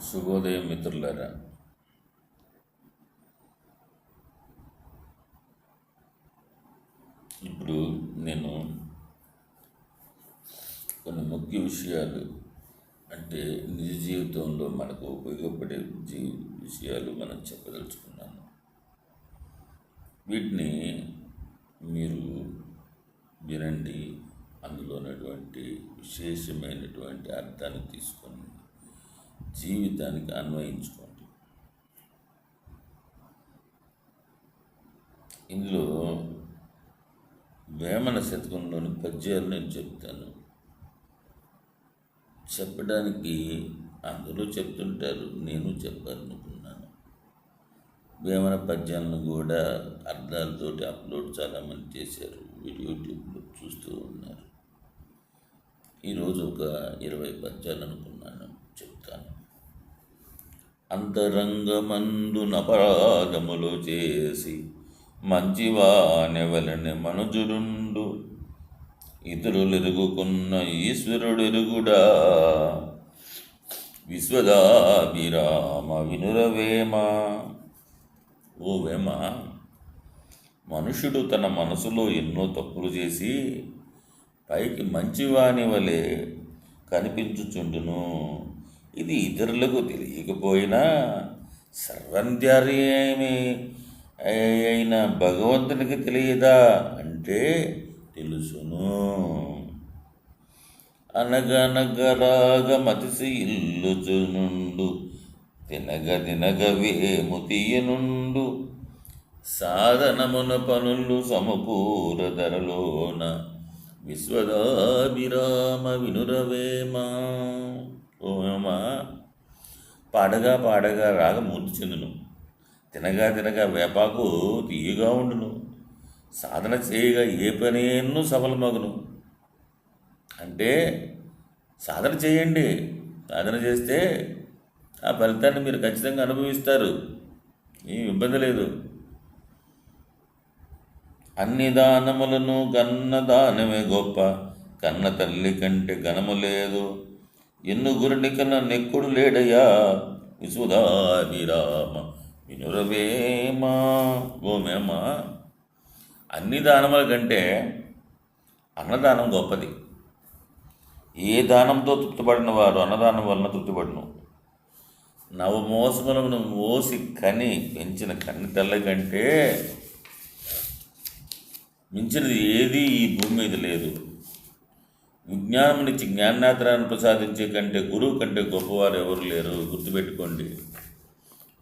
శుభోదయం మిత్రులారా. ఇప్పుడు నేను కొన్ని ముఖ్య విషయాలు, అంటే నిజ జీవితంలో మనకు ఉపయోగపడే విషయాలు మనం చెప్పదలుచుకున్నాను. వీటిని మీరు వినండి, అందులో ఉన్నటువంటి విశేషమైనటువంటి అర్థాన్ని తీసుకొని జీవితానికి అన్వయించుకోండి. ఇందులో వేమన శతకంలోని పద్యాలు నేను చెప్తాను. చెప్పడానికి అందరూ చెప్తుంటారు, నేను చెప్పాలనుకున్నాను. వేమన పద్యాలను కూడా అర్థాలతోటి అప్లోడ్ చాలామంది చేశారు, యూట్యూబ్లో చూస్తూ ఉన్నారు. ఈరోజు ఒక 20 పద్యాలు అనుకున్నాను, చెప్తాను. అంతరంగమందున అపరాధములు చేసి మంచివానెవలని మనుజుడుండు, ఇతరులెరుగుకున్న ఈశ్వరుడెరుగుడా, విశ్వదాభిరామ వినురవేమ. ఓ వేమ, మనుషుడు తన మనసులో ఎన్నో తప్పులు చేసి పైకి మంచివాని వలె కనిపించుచుండును. ఇది ఇతరులకు తెలియకపోయినా సర్వంతర్యామి అయిన భగవంతునికి తెలియదా అంటే తెలుసును. అనగనగరాగమతిసి ఇల్లుచునుండు, తినగ తినగవేము తీయనుండు, సాధనమున పనులు సమకూర ధరలోన, విశ్వదాభిరామ వినురవేమ. ఓమా, పాడగా పాడగా రాగమూర్తి చెందును, తినగా తినగా వేపాకు తీయగా ఉండును, సాధన చేయగా ఏ పనేను సఫలమగును. అంటే సాధన చేయండి, సాధన చేస్తే ఆ ఫలితాన్ని మీరు ఖచ్చితంగా అనుభవిస్తారు, ఏం ఇబ్బంది లేదు. అన్ని దానములను కన్న దానమే గొప్ప, కన్న తల్లి కంటే ఘనము లేదు, ఎన్నుగురిని కన్నా నెక్కుడు లేడయ్యా, విశ్వదాభిరామ వినురవేమ. గోమేమ, అన్ని దానముల కంటే అన్నదానం గొప్పది. ఏ దానంతో తృప్తిపడిన వారు అన్నదానం వలన తృప్తిపడును. నవమోసములను మోసి కని పెంచిన కన్ని తల్లి కంటే మించినది ఏది ఈ భూమి మీద లేదు. విజ్ఞానమునిచ్చి జ్ఞానేతరాన్ని ప్రసాదించే కంటే గురువు కంటే గొప్పవారు ఎవరు లేరు. గుర్తుపెట్టుకోండి,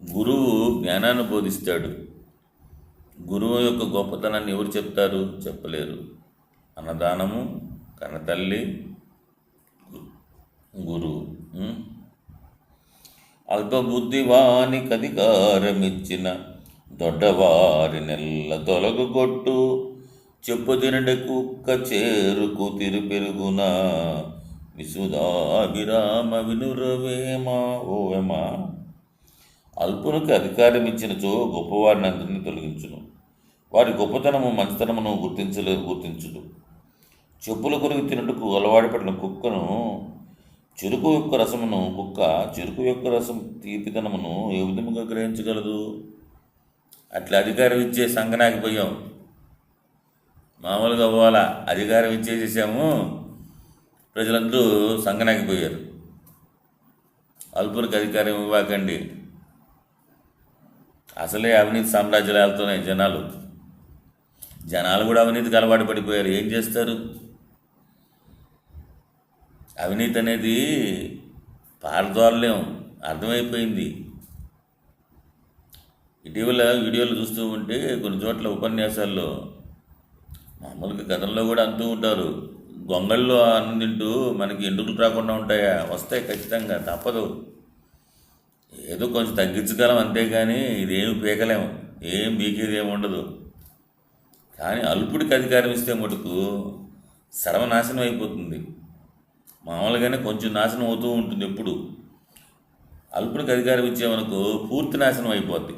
గురువు జ్ఞానాన్ని బోధిస్తాడు. గురువు యొక్క గొప్పతనాన్ని ఎవరు చెప్తారు? చెప్పలేరు. అన్నదానము, కన్నతల్లి, గురువు. అల్పబుద్ధివానికి అధికారమిచ్చిన దొడ్డవారి నెల్ల తొలగొట్టు, చెప్పు తినడ కుక్క చేరుకు తిరుపెరుగున, విశ్వదాభిరామ వినురవేమ. ఓవేమ, అల్పునికి అధికారం ఇచ్చినచో గొప్పవారిని అందరినీ తొలగించును, వారి గొప్పతనము మంచితనమును గుర్తించుదు. చెప్పుల కొరకు తినటకు అలవాటు పడిన కుక్కను చెరుకు యొక్క రసమును చెరుకు యొక్క రసం తీపితనమును ఏ విధముగా గ్రహించగలదు? అట్లా అధికారం ఇచ్చే సంగనాకి పోయాం, మామూలుగా పోవాలా, అధికారం ఇచ్చేసేసాము, ప్రజలందరూ సంగనాకి పోయారు. అల్పునికి అధికారం ఇవ్వకండి. అసలే అవినీతి సామ్రాజ్యాలు వెళ్తున్నాయి. జనాలు కూడా అవినీతికి అలవాటు పడిపోయారు. ఏం చేస్తారు? అవినీతి అనేది పారదోలలేం, అర్థమైపోయింది. ఇటీవల వీడియోలు చూస్తూ ఉంటే కొన్ని చోట్ల ఉపన్యాసాల్లో, మామూలుగా గతంలో కూడా అంటూ ఉంటారు, గొంగళ్ళు అన్నం తింటూ మనకి ఎండుకలు రాకుండా ఉంటాయా? వస్తాయి ఖచ్చితంగా, తప్పదు. ఏదో కొంచెం తగ్గించగలం అంతేగాని ఇదేమి పీకలేము, ఏం బీకేది ఏమి ఉండదు. కానీ అల్పుడికి అధికారం ఇస్తే మటుకు సర్వనాశనం అయిపోతుంది. మామూలుగానే కొంచెం నాశనం అవుతూ ఉంటుంది. ఎప్పుడు అల్పుడికి అధికారం ఇచ్చేమనుకో పూర్తి నాశనం అయిపోద్ది.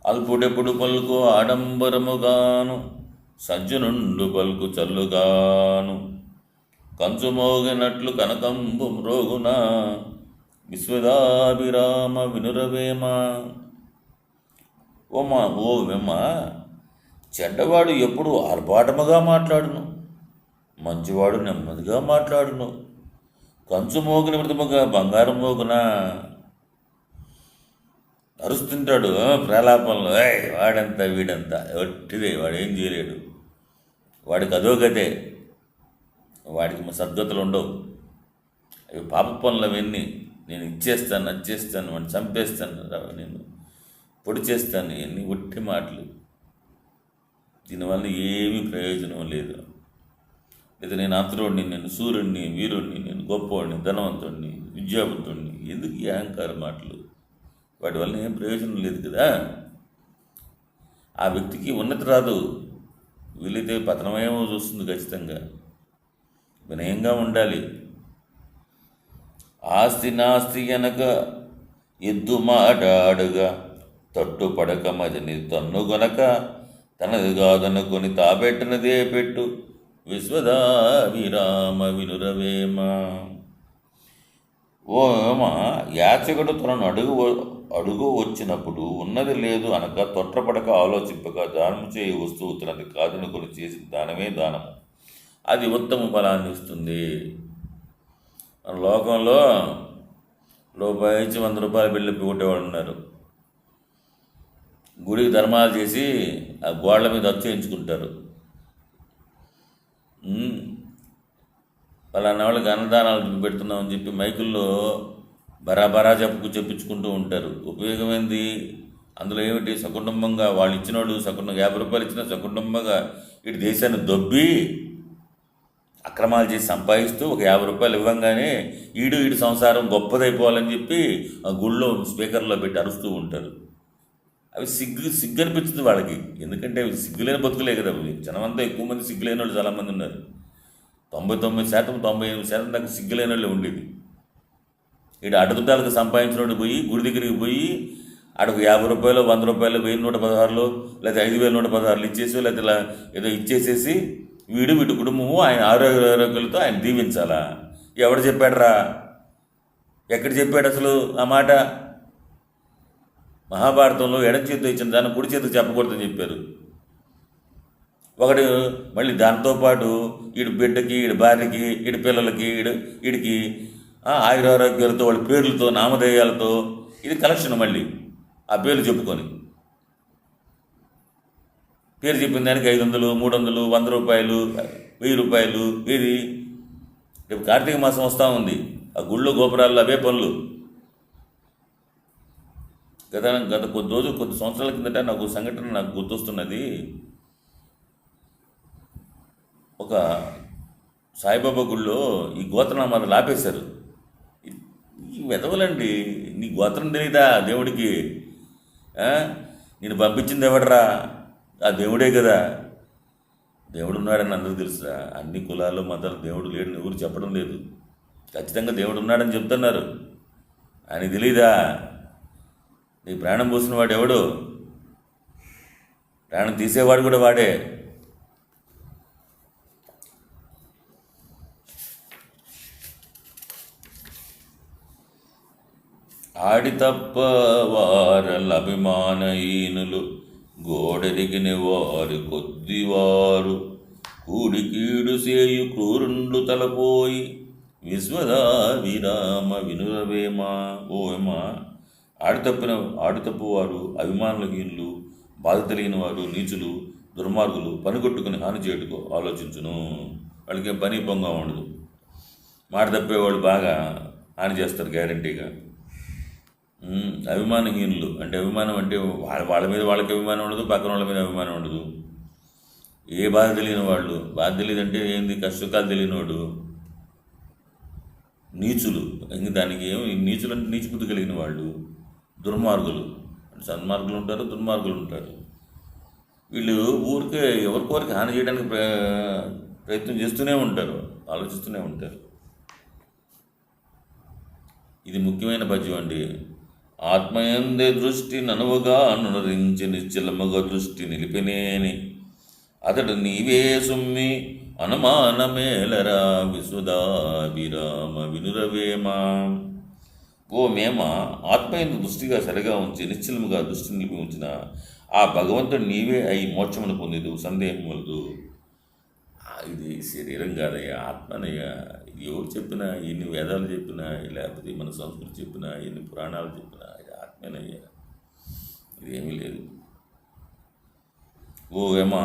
అల్పుడెప్పుడు పలుకు ఆడంబరముగాను, సజ్జనుండు పలుకు చల్లుగాను, కంచు మోగినట్లు కనకంబు మ్రోగున, విశ్వదాభిరామ వినురవేమ. ఓ వెమ్మ, చెడ్డవాడు ఎప్పుడు ఆర్భాటముగా మాట్లాడును, మంచివాడు నెమ్మదిగా మాట్లాడును. కంచు మోగిన మృతముగా బంగారం మోగున అరుస్తుంటాడు ప్రలాపంలో. వాడంతా వీడంతా ఒట్టిదే, వాడు ఏం చేయలేడు, వాడికి అధోగతే, వాడికి సద్గతులు ఉండవు. అవి పాప పనులు అవన్నీ. నేను ఇచ్చేస్తాను, నచ్చేస్తాను, వాడిని చంపేస్తాను, నేను పొడి చేస్తాను, ఇవన్నీ ఒట్టి మాటలు. దీనివల్ల ఏమీ ప్రయోజనం లేదు. లేదా నేను అంతరుడిని, నేను సూర్యుడిని, వీరుడిని, నేను గొప్పవాడిని, ధనవంతుడిని, విద్యావంతుడిని, ఎందుకు ఈ అహంకార మాటలు? వాటి వల్ల ఏం ప్రయోజనం లేదు కదా. ఆ వ్యక్తికి ఉన్నతి రాదు, వీలైతే పతనమేమో చూస్తుంది ఖచ్చితంగా. వినయంగా ఉండాలి. ఆస్తి నాస్తి అనక ఎద్దు మాటాడుగా తట్టుపడక మదిని తన్నుగొనక తనది కాదనుకొని తాపెట్టినదే పెట్టు విశ్వదాభిరామ వినురవేమ. ఓమా, యాచకుడు తనను అడుగు వచ్చినప్పుడు ఉన్నది లేదు అనక తొట్రపడక ఆలోచింపక దానము చేయి వస్తువు తనది కాదనుకొని చేసి దానమే దానము, అది ఉత్తమ ఫలాన్ని ఇస్తుంది. మన లోకంలో రూపాయి ఇచ్చి 100 రూపాయలు బిల్లు కొట్టేవాళ్ళు ఉన్నారు. గుడికి ధర్మాలు చేసి ఆ గోడల మీద అచ్చేయించుకుంటారు. పలానా వాళ్ళకి అన్నదానాలు పెడుతున్నామని చెప్పి మైకుల్లో బరాబరా చెప్పించుకుంటూ ఉంటారు. ఉపయోగమైంది అందులో ఏమిటి? సకుటుంబంగా వాళ్ళు ఇచ్చినోడు 50 రూపాయలు ఇచ్చినా సకుటుంబంగా ఇటు దేశాన్ని దొబ్బి అక్రమాలు చేసి సంపాదిస్తూ ఒక 50 రూపాయలు ఇవ్వంగానే ఈడు సంసారం గొప్పదైపోవాలని చెప్పి ఆ గుళ్ళో స్పీకర్లో పెట్టి అరుస్తూ ఉంటారు. అవి సిగ్గు అనిపించింది వాళ్ళకి. ఎందుకంటే అవి సిగ్గులేని బతుకులే కదా. జనమంతా ఎక్కువ మంది సిగ్గులేని వాళ్ళు చాలామంది ఉన్నారు. 99%, 98% దాకా సిగ్గులేని వాళ్ళు ఉండేది. ఇటు అడుగుతాలకు సంపాదించినోడు పోయి గుడి దగ్గరికి పోయి అడుగు 50 రూపాయలు, 100 రూపాయలు, 1116 లేదా 5116 ఇచ్చేసి లేదా ఏదో ఇచ్చేసేసి వీడి కుటుంబము ఆయన ఆరోగ్యాలతో ఆయన దీవించాలా? ఎవడు చెప్పాడరా? ఎక్కడ చెప్పాడు అసలు ఆ మాట? మహాభారతంలో ఎడం చేతితో ఇచ్చిన దాన్ని కుడి చేతికి చెప్పకూడదని చెప్పారు. ఒకడు మళ్ళీ దాంతోపాటు ఈడు బిడ్డకి, ఈడు భార్యకి, ఈడు పిల్లలకి, ఈడికి ఆయురారోగ్యాలతో వాళ్ళ పేర్లతో నామధేయాలతో ఇది కలెక్షన్. మళ్ళీ ఆ పేర్లు చెప్పుకొని పేరు చెప్పిన దానికి 500, 300, 100 రూపాయలు, 1000 రూపాయలు. ఇది రేపు కార్తీక మాసం వస్తూ ఉంది. ఆ గుళ్ళో గోపురాల్లో అవే పనులు. గత కొద్ది సంవత్సరాల కిందట నాకు సంఘటన నాకు గుర్తొస్తున్నది. ఒక సాయిబాబా గుళ్ళో ఈ గోత్రనామాలు ఆపేశారు. ఈ వెధవలండి, నీ గోత్రం తెలీదా దేవుడికి? నేను పంపించింది ఎవడరా? ఆ దేవుడే కదా. దేవుడు ఉన్నాడని అందరూ తెలుసురా. అన్ని కులాల్లో మతాలు దేవుడు లేడని ఎవరు చెప్పడం లేదు. ఖచ్చితంగా దేవుడు ఉన్నాడని చెప్తున్నారు. ఆయన తెలీదా? నీ ప్రాణం పోసిన వాడు ఎవడు? ప్రాణం తీసేవాడు కూడా వాడే. ఆడి తప్ప వారల అభిమానహీనులు గోడెరిగిన వారు కొద్దివారు కూడికీడు సేయు క్రూరుండ్లు తలపోయి విశ్వదాభిరామ వినురవేమ. ఓమా, ఆడితప్పువారు, అభిమానులహీనులు, బాధ తెలియని వారు, నీచులు, దుర్మార్గులు పనికొట్టుకుని హాని చేయుటకు ఆలోచించును. వాళ్ళకేం పని పొంగ ఉండదు. మాట తప్పేవాళ్ళు బాగా హాని చేస్తారు గ్యారంటీగా. అభిమానహీనులు అంటే అభిమానం అంటే వాళ్ళ మీద వాళ్ళకి అభిమానం ఉండదు, పక్కన వాళ్ళ మీద అభిమానం ఉండదు. ఏ బాధ తెలియని వాళ్ళు, బాధ తెలియదంటే ఏంది, కష్టకాలు తెలియనివాడు. నీచులు, ఇంక దానికి ఏమి నీచులు అంటే నీచిబుద్ధి కలిగిన వాళ్ళు. దుర్మార్గులు అంటే సన్మార్గులు ఉంటారు, దుర్మార్గులు ఉంటారు. వీళ్ళు ఊరికే ఎవరికోరికి హాని చేయడానికి ప్రయత్నం చేస్తూనే ఉంటారు, ఆలోచిస్తూనే ఉంటారు. ఇది ముఖ్యమైన పద్యం అండి. ఆత్మయందే దృష్టి ననువుగా అనునరించి నిశ్చలముగా దృష్టి నిలిపినేని అతడు నీవే సుమ్మి అనుమానమేలరా విశ్వదాభిరామ వినురవేమ. ఓ మేమ ఆత్మయందు దృష్టిగా సరిగా ఉంచి నిశ్చలముగా దృష్టి నిలిపి ఉంచిన ఆ భగవంతుడు నీవే అయి మోక్షమును పొందేదు సందేహం వలదు. ఇది శరీరం కాదయ్యా, ఆత్మనయ్యా. ఇది ఎవరు చెప్పినా, ఎన్ని వేదాలు చెప్పినా, లేకపోతే మన సంస్కృతి చెప్పినా, ఎన్ని పురాణాలు చెప్పినా, ఇది ఆత్మేనయ్యా, ఇదేమీ లేదు. ఓ ఏమా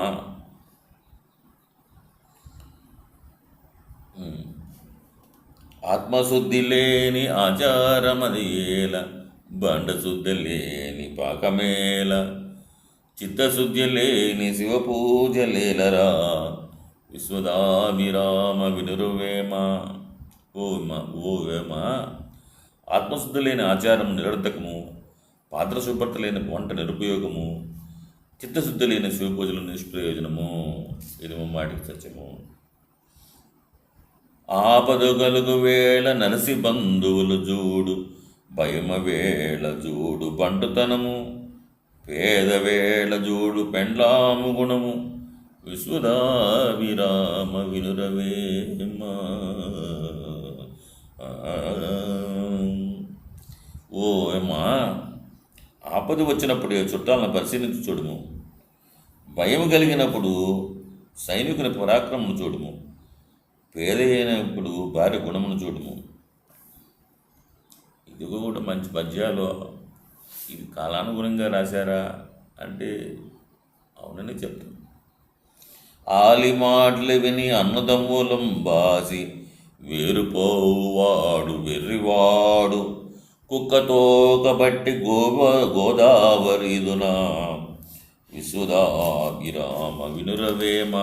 ఆత్మశుద్ధి లేని ఆచారమది ఏల, బండశుద్ధి లేని పాకమేల, చిత్తశుద్ధి లేని శివపూజ లేలరా, విశ్వదాభిరామ వినురువేమ. ఓ వేమ, ఆత్మశుద్ధి లేని ఆచారం నిరర్ధకము, పాత్రశుభ్రత లేని వంట నిరుపయోగము, చిత్తశుద్ధి లేని శివపూజలు నిష్ప్రయోజనము. ఇది ముమ్మాటికి సత్యము. ఆపద కలుగు వేళ నరసి బంధువులు జూడు, భయమ వేళ జూడు బంటుతనము, పేద వేళ జూడు పెండ్లాము గుణము, విశ్వదావిరామ వినురవేమ. ఓ ఏమా, ఆపద వచ్చినప్పుడే చుట్టాలను పరిశీలించి చూడుము, భయం కలిగినప్పుడు సైనికుని పరాక్రమను చూడుము, పేద అయినప్పుడు భార్య గుణమును చూడుము. ఇది కూడా మంచి పద్యాలు. ఇది కాలానుగుణంగా రాశారా అంటే అవునని చెప్తాను. ఆలి మాటలు విని అన్నదమ్ములం బాసి, వేరుపోవాడు వెర్రివాడు, కుక్కతోకబట్టి గోదావరిదునా, విశ్వదాభిరామ వినురవేమ.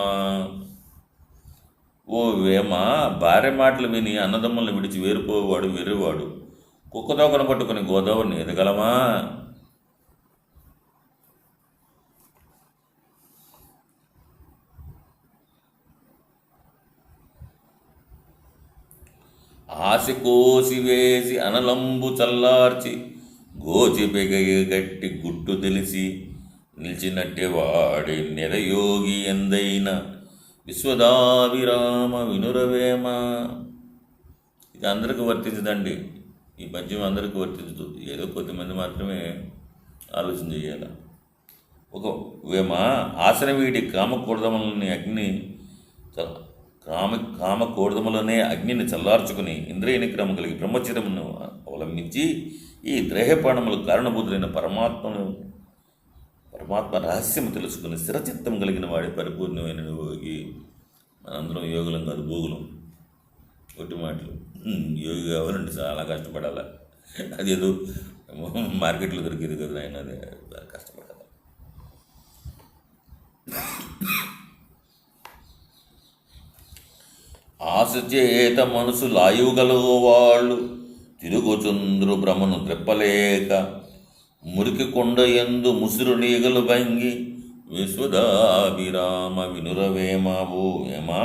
ఓ వేమ, భార్య మాటలు విని అన్నదమ్ములను విడిచి వేరుపోవాడు వెర్రివాడు, కుక్కతోకను పట్టుకుని గోదావరిని ఎదగలమా? ఆశ కోసి వేసి అనలంబు చల్లార్చి, గోచి గట్టి గుట్టు తెలిసి, నిలిచినట్టే వాడి నిరయోగి ఎందైన, విశ్వదాభిరామ వినురవేమ. ఇది అందరికీ వర్తించదండి. ఈ పద్యం అందరికీ వర్తించదు. ఏదో కొద్దిమంది మాత్రమే ఆలోచన చేయాలి. ఒక వేమ, ఆసన వీడి కామకూడదములని కామకూడదములనే అగ్నిని చల్లార్చుకుని ఇంద్రియ నిగ్రహం కలిగి బ్రహ్మచర్యమును అవలంబించి ఈ ద్రేహపాణములకు కారణభూతులైన పరమాత్మ రహస్యము తెలుసుకుని స్థిరచిత్తం కలిగిన వాడి పరిపూర్ణమైన యోగి. మనందరం యోగులం కాదు, భోగులం. ఒట్టి మాటలు. యోగి కావాలంటే చాలా కష్టపడాలి. అదేదో మార్కెట్లో దొరికేది కదా ఆయన, అదే కష్టపడాలి. ఆశ చేత మనసు లాయుగలవు వాళ్ళు, తిరుగుచుంద్రు భ్రమను త్రెప్పలేక, మురికి కొండ ఎందు ముసురు నీగలు భంగి, విశ్వదాభిరామ వినురవేమావు. ఏమా,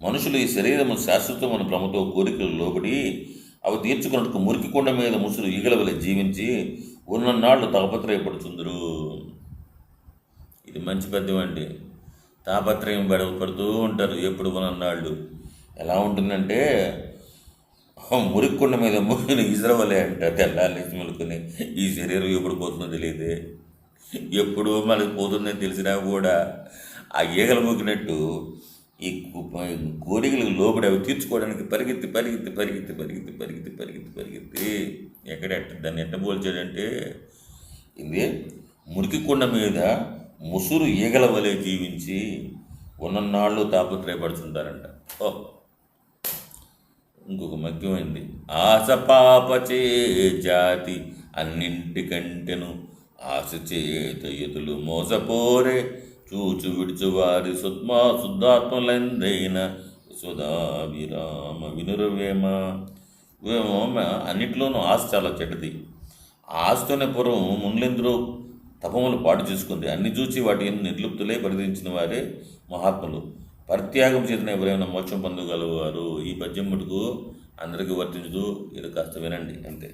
మనుషులు ఈ శరీరము శాశ్వతమైన భ్రమతో కోరికలు లోబడి అవి తీర్చుకున్నట్టుకు మురికి కొండ మీద ముసురు ఈగల వలె జీవించి ఉన్ననాళ్ళు తాపత్రయపడుతుందరు. ఇది మంచి పద్యం అండి. తాపత్రయం పడుతూ ఉంటారు ఎప్పుడు ఉన్ననాళ్ళు. ఎలా ఉంటుందంటే, మురిక్కొండ మీద మురిని ఇసరవలే అంట. తెల్లాలి ములుకుని ఈ శరీరం ఎప్పుడు పోతుందో తెలియదే, ఎప్పుడు మనకి పోతుందని తెలిసినా కూడా ఆ ఈగలు మొక్కినట్టు ఈ కోరికలకు లోబడి అవి తీర్చుకోవడానికి పరిగెత్తి పరిగెత్తి పరిగెత్తి పరిగెత్తి పరిగెత్తి పరిగెత్తి పరిగెత్తి దాన్ని ఎట్ట పోల్చాడంటే, ఇది మురికి కొండ మీద ముసురు ఈగల వలె జీవించి ఉన్ననాళ్ళు తాపత్రయపడుతుంటారంట. ఇంకొక ముఖ్యమైనది, ఆశ పాపచే జాతి అన్నింటికంటెను, ఆశ చేత ఎదులు మోసపోరే, చూచు విడుచు వారి శుద్ధాత్మలందైన, విశ్వదాభిరామ వినురవేమ. అన్నింటిలోనూ ఆశ చాలా చెడ్డది. ఆశతోనే పూర్వం మునులెందరో తపములు పాటు చేసుకుంది. అన్ని చూచి వాటి నిర్లిప్తులై పరిధించిన వారే మహాత్ములు. పరిత్యాగం చేసిన ఎవరైనా మోక్షం పొందగలవారు. ఈ పద్యం మటుకు అందరికీ వర్తించదు. ఇది కాస్త వినండి అంతే.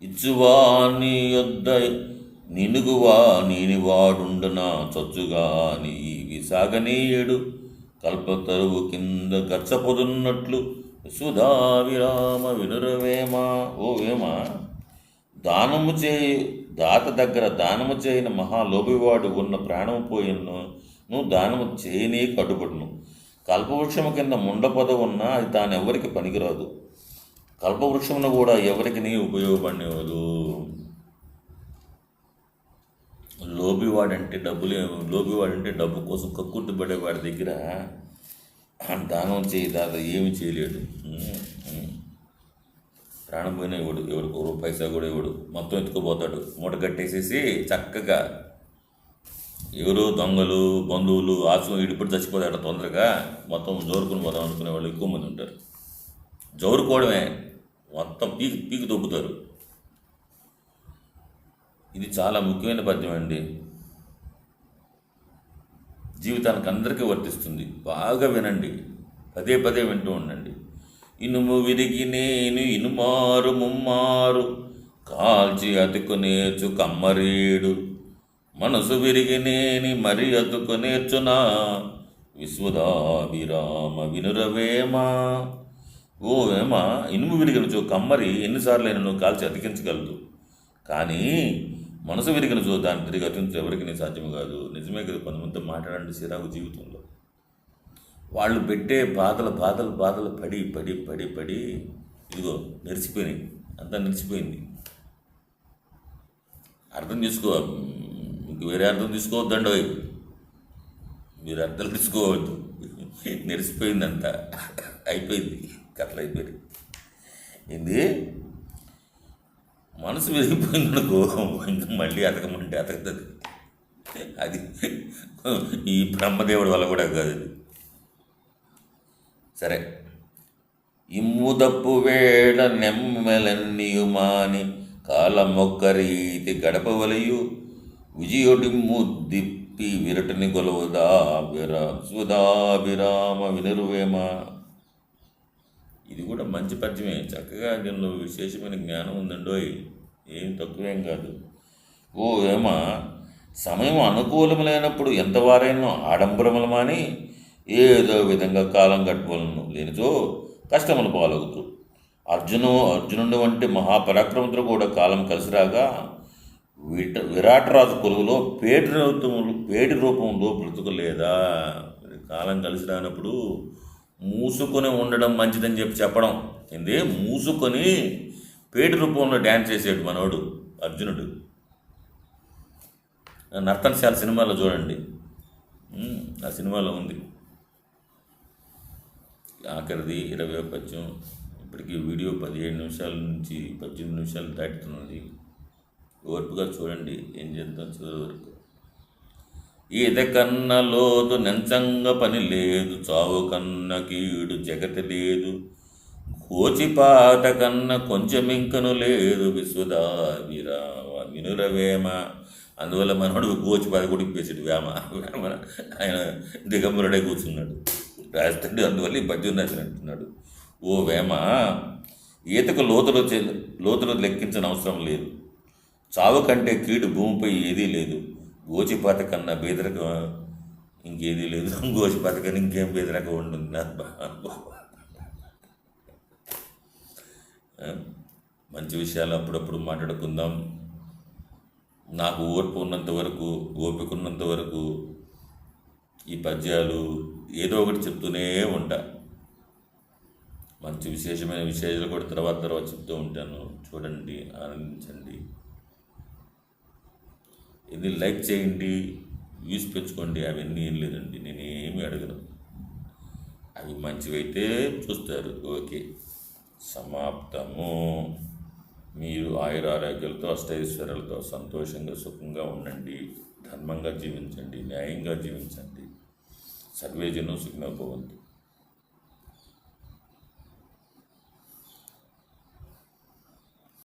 ఇచ్చువాని యొద్ద నినుగువా నీని వాడుండనా, చచ్చుగాని ఇవి సాగనీయడు, కల్పతరువు కింద గచ్చపొదున్నట్లు సుధా విరామ వినురవేమ. ఓ వేమ, దానము చేయి దాత దగ్గర దానము చేయని మహాలోభివాడు ఉన్న ప్రాణము పోయిను, నువ్వు దానము చేయని కట్టుబడును. కల్పవృక్షము కింద ముండపద ఉన్నా అది తానెవరికి పనికిరాదు, కల్పవృక్షమును కూడా ఎవరికి నీ ఉపయోగపడినవదు. లోబివాడంటే డబ్బు కోసం కక్కుర్తిపడే వాడి దగ్గర దానం చేయి దాత ఏమి చేయలేడు. ప్రాణం పోయినా ఇవ్వడు, ఎవరికి పైసా కూడా ఇవ్వడు, మొత్తం ఎత్తుకుపోతాడు. మూట కట్టేసేసి చక్కగా ఎవరు దొంగలు బంధువులు ఆశలు ఇడిపడి చచ్చిపోతాడు తొందరగా, మొత్తం జోరుకుని పోదాం అనుకునే వాళ్ళు ఎక్కువ మంది ఉంటారు. జోరుకోవడమే, మొత్తం పీకి తొక్కుతారు. ఇది చాలా ముఖ్యమైన పద్యం అండి, జీవితానికి అందరికీ వర్తిస్తుంది. బాగా వినండి, పదే పదే వింటూ ఉండండి. ఇనుము విరిగి నేను ఇనుమారు ముమ్మారు కాల్చి అతుకునేర్చు కమ్మరేడు, మనసు విరిగి నేని మరి అతుకునేర్చునా విశ్వదాభిరామ వినురవేమ. ఓ వేమ, ఇనుము విరిగినచో కమ్మరి ఎన్నిసార్లైనా నువ్వు కాల్చి అతికించగలదు, కానీ మనసు విరిగినచో దాన్ని తిరిగి అతికించడం ఎవరికి సాధ్యం కాదు. నిజమే కదా, కొంతమందితో మాట్లాడండి చిరాకు జీవితంలో. వాళ్ళు పెట్టే బాధలు పడి పడి పడి పడి ఇదిగో నెరిసిపోయినాయి, అంతా నెరిసిపోయింది. అర్థం చేసుకో, ఇంక వేరే అర్థం తీసుకోవద్దండి వైపు, మీరు అర్థం తీసుకోవద్దు. నెరిసిపోయిందంతా, అయిపోయింది, కథలు అయిపోయింది. ఏంది మనసు విరిగిపోయిందనుకో, ఇంకా మళ్ళీ అతకమంటే అతకుతుంది. అది ఈ బ్రహ్మదేవుడి వల్ల కూడా కాదు అది. సరే, ఇమ్ముదప్పు వేళ నెమ్మెలన్నీయు మాని కాలమొక్క రీతి గడపవలయు విజయుడిమ్ము దిప్పి విరటని గొలవదా సుధాభిరామ వినురవేమ. ఇది కూడా మంచి పద్యమే, చక్కగా దీనిలో విశేషమైన జ్ఞానం ఉందండోయ్, ఏం తక్కువేం కాదు. ఓ ఏమ, సమయం అనుకూలం లేనప్పుడు ఎంతవారైనా ఆడంబరములు మాని ఏదో విధంగా కాలం గడపలను, లేనిచో కష్టములు పాలవుతూ. అర్జునుడు వంటి మహాపరాక్రమంతో కూడా కాలం కలిసిరాగా విరాటరాజు కొలువులో పేటి రూపంలో బ్రతుకులేదా. కాలం కలిసి రానప్పుడు మూసుకొని ఉండడం మంచిదని చెప్పడం ఏంది, మూసుకొని పేటి రూపంలో డ్యాన్స్ చేసాడు మనోడు అర్జునుడు. నర్తనశాల సినిమాలో చూడండి, ఆ సినిమాలో ఉంది. ఆఖరిది 20వ పద్యం. ఇప్పటికీ వీడియో 17 నిమిషాల నుంచి 18 నిమిషాలు దాటుతున్నది. ఓర్పుగా చూడండి, ఏం చేద్దాం చివరి వరకు. ఈత కన్న లోతు నెంచంగ పని లేదు, చావు కన్న కీడు జగతి లేదు, కోచిపాత కన్న కొంచెమింకను లేదు విశ్వదాభిరామ వినురవేమ. అందువల్ల మనోడు గోచిపాత కూడా ఇప్పేసాడు వేమ. ఆయన దిగంబరుడే కూర్చున్నాడు రాస్తాడు, అందువల్ల ఈ పద్యం రాసినట్టున్నాడు. ఓ వేమ, ఈతకు లోతులు లెక్కించిన అవసరం లేదు, చావు కంటే కీడు భూమిపై ఏదీ లేదు, గోచిపాత కన్నా బేదరక ఇంకేదీ లేదు, గోచిపాత కన్నా ఇంకేం బేదరక ఉంటుంది. మంచి విషయాలు అప్పుడప్పుడు మాట్లాడుకుందాం. నాకు ఓర్పు ఉన్నంత వరకు, ఓపిక ఉన్నంత వరకు ఈ పద్యాలు ఏదో ఒకటి చెప్తూనే ఉంటా. మంచి విశేషమైన విషయాలు కూడా తర్వాత చెప్తూ ఉంటాను. చూడండి, ఆనందించండి. ఇది లైక్ చేయండి, వ్యూస్ పెంచుకోండి, అవన్నీ ఏం లేదండి, నేనేమి అడగను. అవి మంచివైతే చూస్తారు, ఓకే, సమాప్తము. మీరు ఆయురారోగ్యాలతో అష్టైశ్వర్యాలతో సంతోషంగా సుఖంగా ఉండండి, ధర్మంగా జీవించండి, న్యాయంగా జీవించండి. సర్వే జనం సుఖినో భవంతు.